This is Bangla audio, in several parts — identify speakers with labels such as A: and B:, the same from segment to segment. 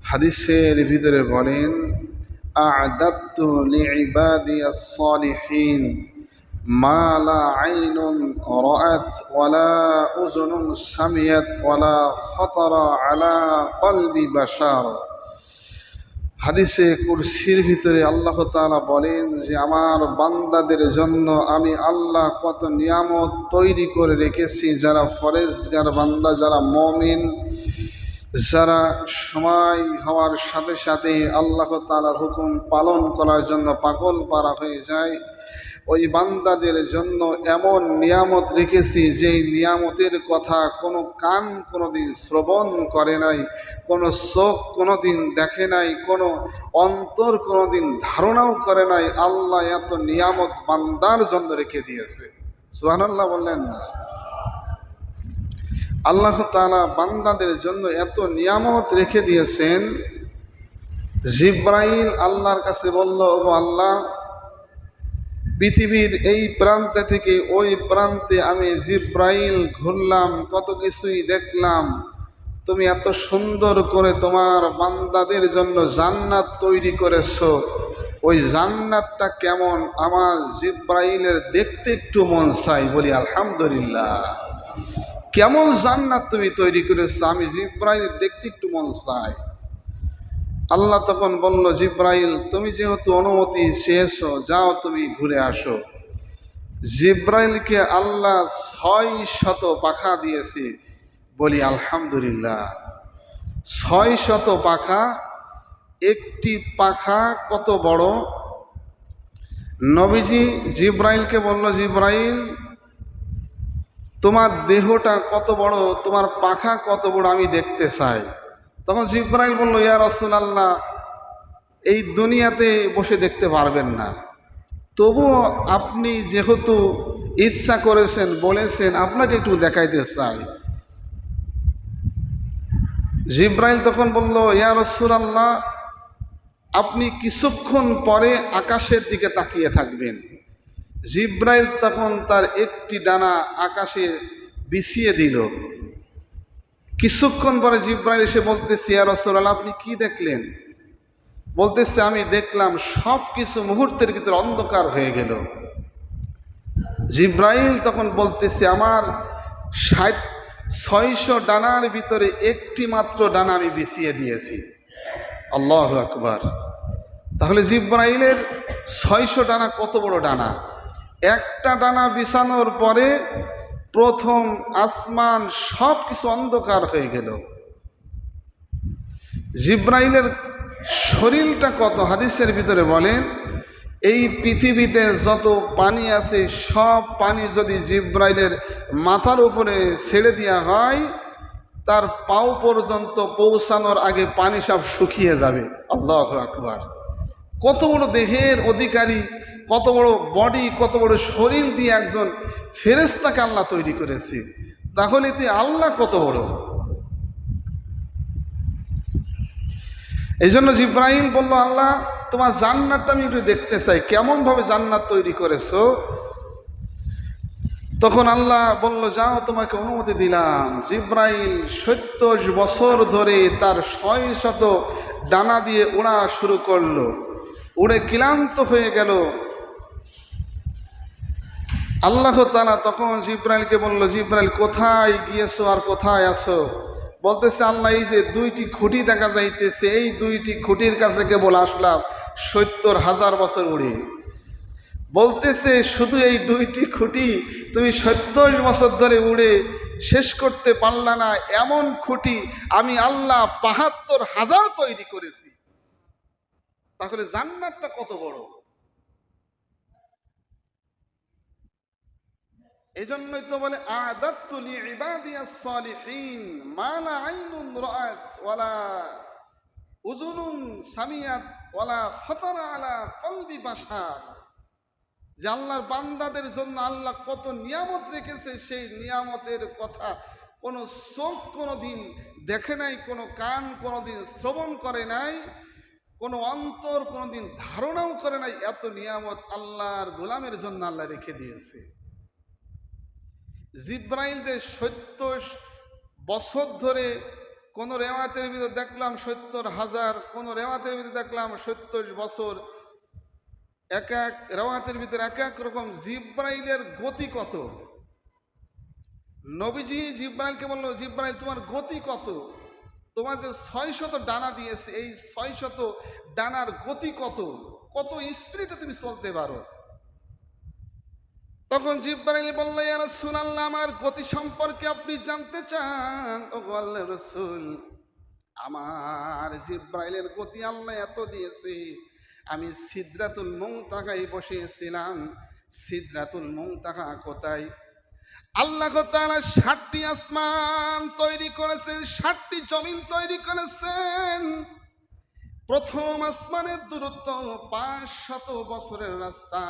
A: হাদিসের ভিতরে বলেন, আ'দাদতু লিইবাদিয়াস সালিহিন মা লা আইনুন রাআত ওয়ালা উযুনুন সামিয়াত ওয়ালা খাতারা আলা কলবি বাশার। হাদিসে কুরসির ভিতরে আল্লাহ তাআলা বলেন যে আমার বান্দাদের জন্য আমি আল্লাহ কত নিয়ামত তৈরি করে রেখেছি। যারা ফরেজগার বান্দা, যারা মুমিন, যারা সময় হওয়ার সাথে সাথে আল্লাহ তাআলার হুকুম পালন করার জন্য পাগল পারা হয়ে যায়, ওই বান্দাদের জন্য এমন নিয়ামত রেখেছি যেই নিয়ামতের কথা কোনো কান কোনোদিন শ্রবণ করে নাই, কোনো চোখ কোনোদিন দেখে নাই, কোনো অন্তর কোনোদিন ধারণাও করে নাই। আল্লাহ এত নিয়ামত বান্দার জন্য রেখে দিয়েছে। সুবহানাল্লাহ বললেন না? আল্লাহ তাআলা বান্দাদের জন্য এত নিয়ামত রেখে দিয়েছেন। জিব্রাইল আল্লাহর কাছে বলল, ওগো আল্লাহ, পৃথিবীর এই প্রান্তে থেকে ওই প্রান্তে আমি জিব্রাইল ঘুরলাম, কত কিছুই দেখলাম। তুমি এত সুন্দর করে তোমার বান্দাদের জন্য জান্নাত তৈরি করেছো। ওই জান্নাতটা কেমন আমার জিব্রাইলের দেখতে একটু মন চাই। বলি আলহামদুলিল্লাহ। কেমন জান্নাত তুমি তৈরি করেছো, আমি জিব্রাইল দেখতে একটু মন চাই। আল্লাহ তখন বলল, জিব্রাইল তুমি যেহেতু অনুমতি চেয়েছো, যাও তুমি ঘুরে আসো। জিব্রাইলকে আল্লাহ 600 পাখা দিয়েছে। বলি আলহামদুলিল্লাহ। 600 পাখা। একটি পাখা কত বড়? নবীজি জিব্রাইলকে বলল, জিব্রাইল তোমার দেহটা কত বড়, তোমার পাখা কত বড় আমি দেখতে চাই। তখন জিব্রাইল বলল, ইয়া রাসূলুল্লাহ, এই দুনিয়াতে বসে দেখতে পারবেন না, তবুও আপনি যেহেতু ইচ্ছা করেছেন, বলেছেন, আপনাকে একটু দেখাইতে চাই। জিব্রাইল তখন বলল, ইয়া রাসূলুল্লাহ, আপনি কিছুক্ষণ পরে আকাশের দিকে তাকিয়ে থাকবেন। জিব্রাইল তখন তার একটি ডানা আকাশে বিছিয়ে দিল। কিছুক্ষণ পরে জিব্রাইল এসে বলতেছে, ইয়া রাসূলুল্লাহ, আপনি কি দেখলেন? বলতেছে, আমি দেখলাম সব কিছু মুহূর্তের ভিতরে অন্ধকার হয়ে গেল। জিব্রাইল তখন বলতেছে, আমার 600 ডানার ভিতরে একটি মাত্র ডানা আমি বিছিয়ে দিয়েছি। আল্লাহু আকবার। তাহলে জিব্রাইলের 600 ডানা কত বড় ডানা! একটা ডানা বিছানোর পরে প্রথম আসমান সব কিছু অন্ধকার হয়ে গেল। জিব্রাইলের শরীরটা কত! হাদিসের ভিতরে বলেন, এই পৃথিবীতে যত পানি আছে সব পানি যদি জিব্রাইলের মাথার উপরে ছেড়ে দেওয়া হয়, তার পাও পর্যন্ত পৌঁছানোর আগে পানি সব শুকিয়ে যাবে। আল্লাহু আকবার। কত বড় দেহের অধিকারী, কত বড় বডি, কত বড় শরীর দিয়ে একজন ফেরেশতাকে আল্লাহ তৈরি করেছে। তাহলে তে আল্লাহ কত বড়! এই জন্য জিব্রাইল বলল, আল্লাহ তোমার জান্নাতটা আমি একটু দেখতে চাই, কেমন ভাবে জান্নাত তৈরি করেছো। তখন আল্লাহ বলল, যাও তোমাকে অনুমতি দিলাম। জিব্রাইল 70 বছর ধরে তার 600 ডানা দিয়ে উড়া শুরু করলো। উড়ে ক্লান্ত হয়ে গেল। আল্লাহ তাআলা তখন জিব্রাইলকে বলল, জিব্রাইল কোথায় গিয়েছো আর কোথায় আসো? বলতেছে, আল্লাহ এই যে 2টি খুঁটি দেখা যাইতেছে, এই 2টি খুঁটির কাছে কেবল আসলাম 70,000 বছর উড়ে। বলতেছে, শুধু এই 2টি খুঁটি তুমি 70 বছর ধরে উড়ে শেষ করতে পারলা না? এমন খুঁটি আমি আল্লাহ 72,000 তৈরি করেছি। তাহলে জান্নাতটা কত বড়! এজন্যই তো বলে, আ'দাদতু লিইবাদিয়াস সালিহিন মা লা আইনুন রাআত ওয়ালা উযুনুন সামিয়াত ওয়ালা খাতারা আলা কলবি বাশার। যে আল্লাহর বান্দাদের জন্য আল্লাহ কত নিয়ামত রেখেছে, সেই নিয়ামতের কথা কোনো চোখ কোনোদিন দেখে নাই, কোনো কান কোনোদিন শ্রবণ করে নাই, কোনো অন্তর কোনোদিন ধারণাও করে নাই। এত নিয়ামত আল্লাহর গোলামের জন্য আল্লাহ রেখে দিয়েছে। জিব্রাইল যে 70 বছর ধরে কোন রেওয়াতের ভিতরে দেখলাম ৭০,০০০, কোন রেওয়াতের ভিতরে দেখলাম ৭০ বছর। এক এক রেওয়াতের ভিতরে এক এক রকম। জিব্রাইলের গতি কত? নবীজি জিব্রাইলকে বলল, জিব্রাইল তোমার গতি কত? তোমার যে ৬০০ ডানা দিয়েছে, এই ৬০০ ডানার গতি কত? কত স্পিডে তুমি চলতে পারো? তখন জিব্রাইল বলল, ইয়া রাসূলুল্লাহ, আমার গতি সম্পর্কে আপনি জানতে চান? ওগো আল্লাহর রাসূল, আমার জিব্রাইলের গতি আল্লাহ এত দিয়েছে, আমি সিদরাতুল মুনতাহায় বসেছিলাম। সিদরাতুল মুনতাহা কোথায়? আল্লাহ তাআলা ৭টি আসমান তৈরি করেছেন, ৭টি জমিন তৈরি করেছেন। প্রথম আসমানের দূরত্ব ৫০০ বছরের রাস্তা।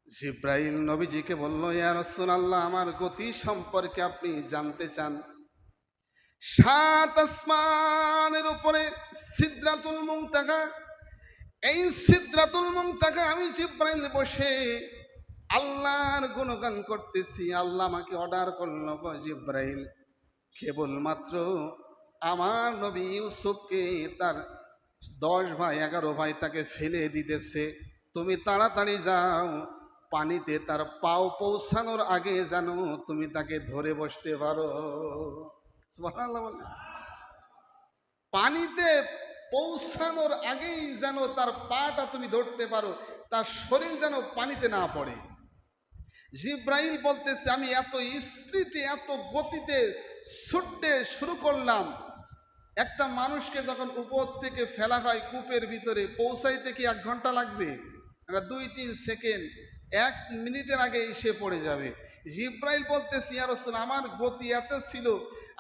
A: জিব্রাইল নবীজিকে বলল, ইয়া রাসূলুল্লাহ, আমার গতি সম্পর্কে আপনি জানতে চান? ৭ আসমানের উপরে সিদরাতুল মুনতাহা। এই সিদরাতুল মুনতাহা আমি জিব্রাইল বসে আল্লাহর গুণগান করতেছি। আল্লাহ আমাকে অর্ডার করলো, গো জিব্রাইল, কেবলমাত্র আমার নবী ইউসুফকে তার ১০ ভাই ১১ ভাই তাকে ফেলে দিতেছে, তুমি তাড়াতাড়ি যাও, পানিতে তার পাও পৌঁছানোর আগে যেন তুমি তাকে ধরে বসতে পারো। সুবহানাল্লাহ বলে। পানিতে পৌঁছানোর আগেই যেন তার পাটা তুমি ধরতে পারো, তার শরীর যেন পানিতে না পড়ে। জিব্রাইল বলতেছে, আমি এত স্পিডে এত গতিতে ছুটতে শুরু করলাম। একটা মানুষকে যখন উপর থেকে ফেলা হয় কূপের ভিতরে, পৌঁছাইতে কি ১ ঘন্টা লাগবে? ২-৩ সেকেন্ড, ১ মিনিটের আগে এসে পড়ে যাবে। জিব্রাইল বলতেছে, ইয়া রাসূল, আমার গতি এত ছিল,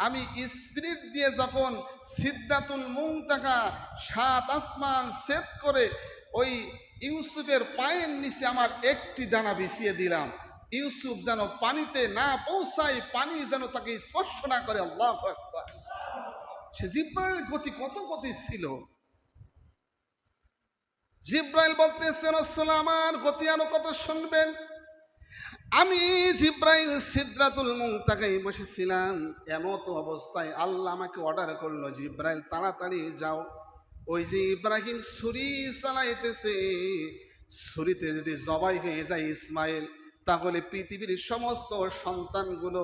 A: আমি স্পিরিট দিয়ে যখন সিদরাতুল মুনতাহা ৭ আসমান ছেদ করে ওই ইউসুফের পায়ের নিচে আমার একটি ডানা বিছিয়ে দিলাম, ইউসুফ যেন পানিতে না পৌঁছায়, পানি যেন তাকে স্পর্শ না করে। আল্লাহু আকবার। সে জিব্রাইলের গতি কত গতি ছিল! জিব্রাইল বলতেছে, রাসূল, আমার গতি আরো কত শুনবেন। আমি জিব্রাইল সিদরাতুল মুনতাহায় বসেছিলাম, এমত অবস্থায় আল্লাহ আমাকে অর্ডার করলো, জিব্রাইল তাড়াতাড়ি যাও। ওই যে ইব্রাহিম ছুরি চালাইতেছে, ছুরিতে যদি জবাই হয়ে যায় ইসমাইল, তাহলে পৃথিবীর সমস্ত সন্তানগুলো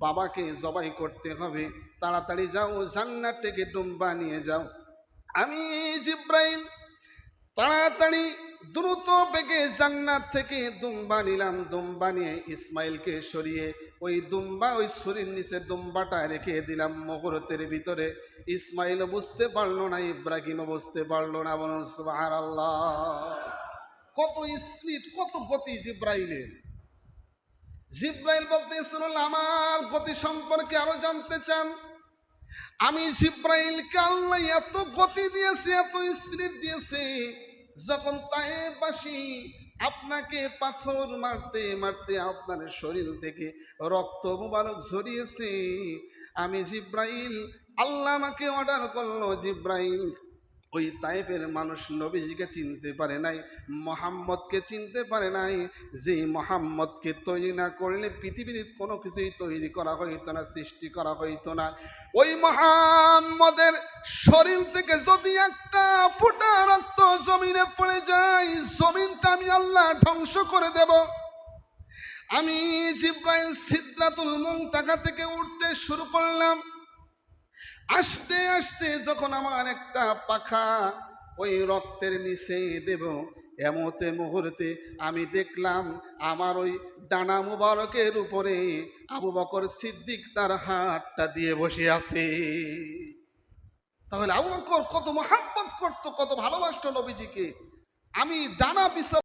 A: বাবাকে জবাই করতে হবে। তাড়াতাড়ি যাও, জান্নাত থেকে দুম্বা নিয়ে যাও। আমি জিব্রাইল তাড়াতাড়ি দ্রুত বেগে জান্নাত থেকে দুম্বা নিলাম। দুম্বা নিয়ে ইসমাইলকে সরিয়ে ওই দুম্বা ওই ছুরির নিচে দুম্বাটা রেখে দিলাম মুহূর্তের ভিতরে। ইসমাইলও বুঝতে পারলো না, ইব্রাহিমও বুঝতে পারলো না। বলুন সুবহানাল্লাহ। কত স্পিড, কত গতি জিব্রাইলের! জিব্রাইল বলতেছিল, আমার গতি সম্পর্কে আরো জানতে চান? আমি জিব্রাইলকে আল্লাহ এত গতি দিয়েছে, এত স্পিরিট দিয়েছে, যখন তায়েফবাসী আপনাকে পাথর মারতে মারতে আপনার শরীর থেকে রক্ত মুবারক ঝরিয়েছে, আমি জিব্রাইল, আল্লাহ আমাকে অর্ডার করলো, জিব্রাইল, ওই তায়েফের মানুষ নবীজিকে চিনতে পারে নাই, মুহাম্মদকে চিনতে পারে নাই। যে মুহাম্মদকে তৈরি না করলে পৃথিবীর কোনো কিছুই তৈরি করা হইতো না, সৃষ্টি করা হইতো না। ওই মুহাম্মদের শরীর থেকে যদি একটা ফোঁটা রক্ত জমিনে পড়ে যায়, জমিনটা আমি আল্লাহ ধ্বংস করে দেব। আমি জিব্রাইল সিদরাতুল মুনতাহা থেকে উঠতে শুরু করলাম। আস্তে আস্তে যখন আমার একটা পাখা ওই রক্তের নিচে দেব, এমতে মুহূর্তে আমি দেখলাম আমার ওই ডানা মুবারকের উপরে আবু বকর সিদ্দিক তার হাতটা দিয়ে বসে আছে। তাহলে আবু বকর কত মহব্বত করতো, কত ভালোবাসতো নবীজিকে। আমি ডানা